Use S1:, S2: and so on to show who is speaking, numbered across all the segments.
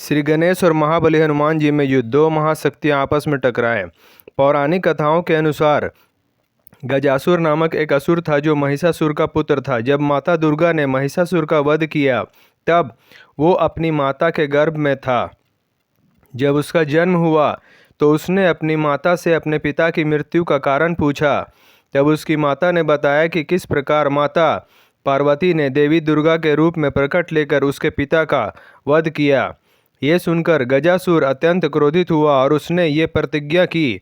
S1: श्री गणेश और महाबली हनुमान जी में युद्ध। दो महाशक्तियाँ आपस में टकराएं। पौराणिक कथाओं के अनुसार गजासुर नामक एक असुर था जो महिषासुर का पुत्र था। जब माता दुर्गा ने महिषासुर का वध किया तब वो अपनी माता के गर्भ में था। जब उसका जन्म हुआ तो उसने अपनी माता से अपने पिता की मृत्यु का कारण पूछा। तब उसकी माता ने बताया कि किस प्रकार माता पार्वती ने देवी दुर्गा के रूप में प्रकट लेकर उसके पिता का वध किया। ये सुनकर गजासुर अत्यंत क्रोधित हुआ और उसने ये प्रतिज्ञा की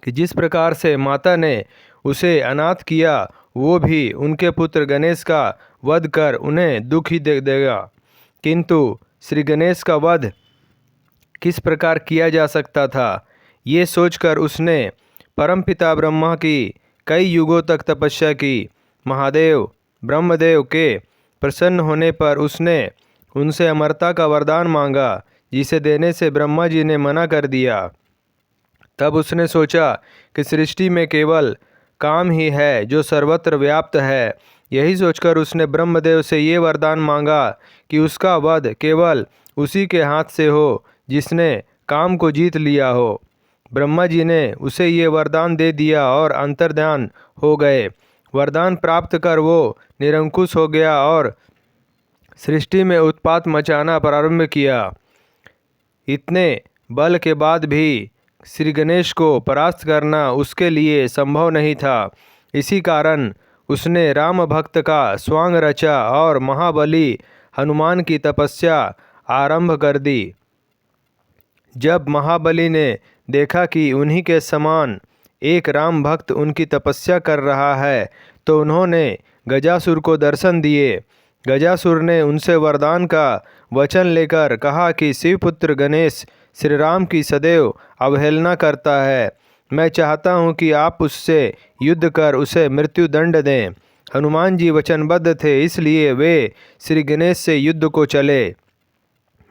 S1: कि जिस प्रकार से माता ने उसे अनाथ किया वो भी उनके पुत्र गणेश का वध कर उन्हें दुख ही दे देगा। किंतु श्री गणेश का वध किस प्रकार किया जा सकता था, ये सोचकर उसने परमपिता ब्रह्मा की कई युगों तक तपस्या की। महादेव ब्रह्मदेव के प्रसन्न होने पर उसने उनसे अमरता का वरदान मांगा, जिसे देने से ब्रह्मा जी ने मना कर दिया। तब उसने सोचा कि सृष्टि में केवल काम ही है जो सर्वत्र व्याप्त है। यही सोचकर उसने ब्रह्मदेव से ये वरदान मांगा कि उसका वध केवल उसी के हाथ से हो जिसने काम को जीत लिया हो। ब्रह्मा जी ने उसे ये वरदान दे दिया और अंतर्ध्यान हो गए। वरदान प्राप्त कर वो निरंकुश हो गया और सृष्टि में उत्पात मचाना प्रारंभ किया। इतने बल के बाद भी श्री गणेश को परास्त करना उसके लिए संभव नहीं था। इसी कारण उसने राम भक्त का स्वांग रचा और महाबली हनुमान की तपस्या आरंभ कर दी। जब महाबली ने देखा कि उन्हीं के समान एक राम भक्त उनकी तपस्या कर रहा है तो उन्होंने गजासुर को दर्शन दिए। गजासुर ने उनसे वरदान का वचन लेकर कहा कि शिवपुत्र गणेश श्री राम की सदैव अवहेलना करता है। मैं चाहता हूँ कि आप उससे युद्ध कर उसे मृत्युदंड दें। हनुमान जी वचनबद्ध थे, इसलिए वे श्री गणेश से युद्ध को चले।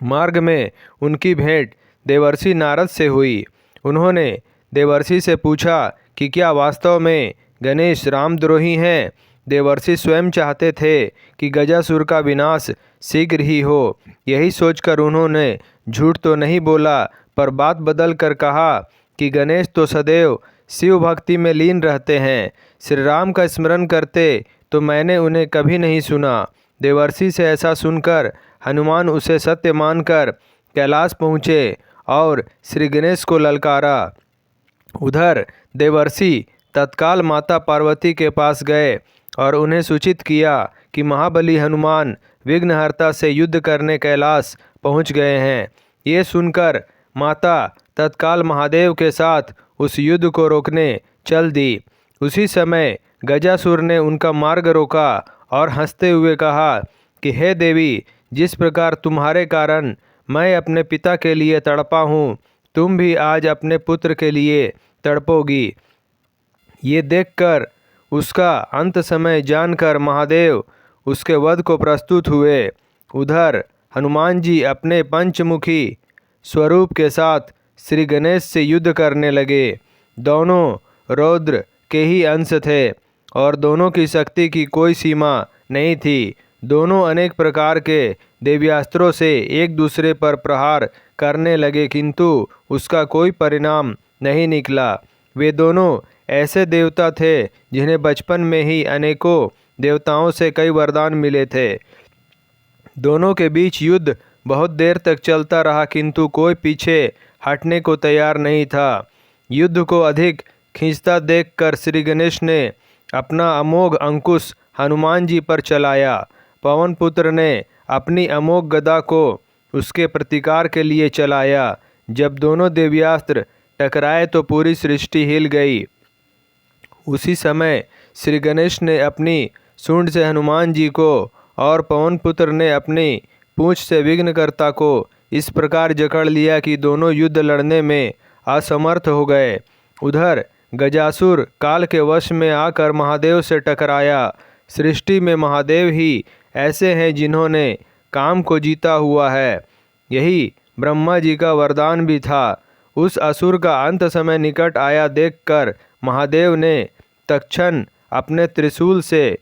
S1: मार्ग में उनकी भेंट देवर्षि नारद से हुई। उन्होंने देवर्षि से पूछा कि क्या वास्तव में गणेश रामद्रोही हैं। देवर्षि स्वयं चाहते थे कि गजासुर का विनाश शीघ्र ही हो। यही सोचकर उन्होंने झूठ तो नहीं बोला, पर बात बदल कर कहा कि गणेश तो सदैव शिव भक्ति में लीन रहते हैं, श्री राम का स्मरण करते तो मैंने उन्हें कभी नहीं सुना। देवर्षि से ऐसा सुनकर हनुमान उसे सत्य मानकर कैलाश पहुँचे और श्री गणेश को ललकारा। उधर देवर्षि तत्काल माता पार्वती के पास गए और उन्हें सूचित किया कि महाबली हनुमान विघ्नहर्ता से युद्ध करने कैलाश पहुंच गए हैं। ये सुनकर माता तत्काल महादेव के साथ उस युद्ध को रोकने चल दी। उसी समय गजासुर ने उनका मार्ग रोका और हंसते हुए कहा कि हे देवी, जिस प्रकार तुम्हारे कारण मैं अपने पिता के लिए तड़पा हूँ, तुम भी आज अपने पुत्र के लिए तड़पोगी। ये देखकर उसका अंत समय जानकर महादेव उसके वध को प्रस्तुत हुए। उधर हनुमान जी अपने पंचमुखी स्वरूप के साथ श्री गणेश से युद्ध करने लगे। दोनों रौद्र के ही अंश थे और दोनों की शक्ति की कोई सीमा नहीं थी। दोनों अनेक प्रकार के दिव्यास्त्रों से एक दूसरे पर प्रहार करने लगे, किंतु उसका कोई परिणाम नहीं निकला। वे दोनों ऐसे देवता थे जिन्हें बचपन में ही अनेकों देवताओं से कई वरदान मिले थे। दोनों के बीच युद्ध बहुत देर तक चलता रहा, किंतु कोई पीछे हटने को तैयार नहीं था। युद्ध को अधिक खींचता देखकर श्री गणेश ने अपना अमोघ अंकुश हनुमान जी पर चलाया। पवन पुत्र ने अपनी अमोघ गदा को उसके प्रतिकार के लिए चलाया। जब दोनों दिव्यास्त्र टकराए तो पूरी सृष्टि हिल गई। उसी समय श्री गणेश ने अपनी सूंड से हनुमान जी को और पवन पुत्र ने अपनी पूंछ से विघ्नकर्ता को इस प्रकार जकड़ लिया कि दोनों युद्ध लड़ने में असमर्थ हो गए। उधर गजासुर काल के वश में आकर महादेव से टकराया। सृष्टि में महादेव ही ऐसे हैं जिन्होंने काम को जीता हुआ है। यही ब्रह्मा जी का वरदान भी था। उस असुर का अंत समय निकट आया देखकर महादेव ने तत्क्षण अपने त्रिशूल से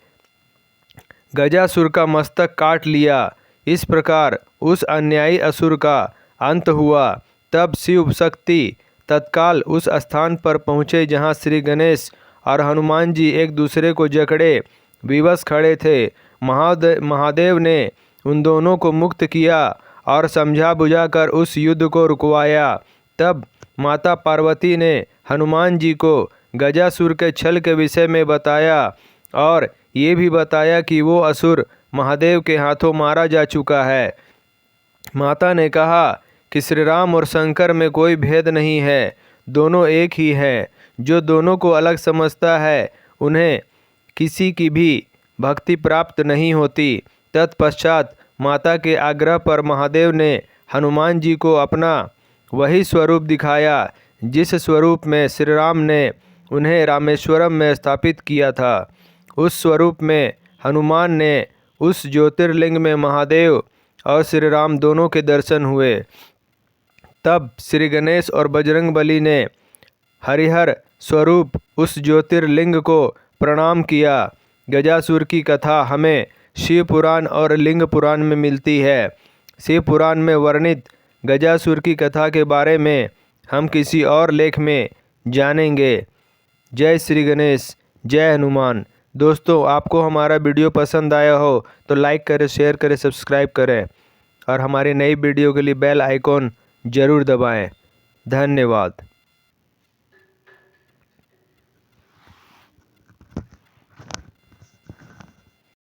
S1: गजासुर का मस्तक काट लिया। इस प्रकार उस अन्यायी असुर का अंत हुआ। तब शिव शक्ति तत्काल उस स्थान पर पहुँचे जहाँ श्री गणेश और हनुमान जी एक दूसरे को जकड़े विवश खड़े थे। महादेव ने उन दोनों को मुक्त किया और समझा बुझाकर उस युद्ध को रुकवाया। तब माता पार्वती ने हनुमान जी को गजासुर के छल के विषय में बताया और ये भी बताया कि वो असुर महादेव के हाथों मारा जा चुका है। माता ने कहा कि श्री राम और शंकर में कोई भेद नहीं है, दोनों एक ही हैं। जो दोनों को अलग समझता है उन्हें किसी की भी भक्ति प्राप्त नहीं होती। तत्पश्चात माता के आग्रह पर महादेव ने हनुमान जी को अपना वही स्वरूप दिखाया जिस स्वरूप में श्री राम ने उन्हें रामेश्वरम में स्थापित किया था। उस स्वरूप में हनुमान ने उस ज्योतिर्लिंग में महादेव और श्री राम दोनों के दर्शन हुए। तब श्री गणेश और बजरंगबली ने हरिहर स्वरूप उस ज्योतिर्लिंग को प्रणाम किया। गजासुर की कथा हमें शिव पुराण और लिंग पुराण में मिलती है। शिव पुराण में वर्णित गजासुर की कथा के बारे में हम किसी और लेख में जानेंगे। जय श्री गणेश, जय हनुमान। दोस्तों, आपको हमारा वीडियो पसंद आया हो तो लाइक करें, शेयर करें, सब्सक्राइब करें और हमारी नई वीडियो के लिए बेल आइकॉन ज़रूर दबाएं। धन्यवाद।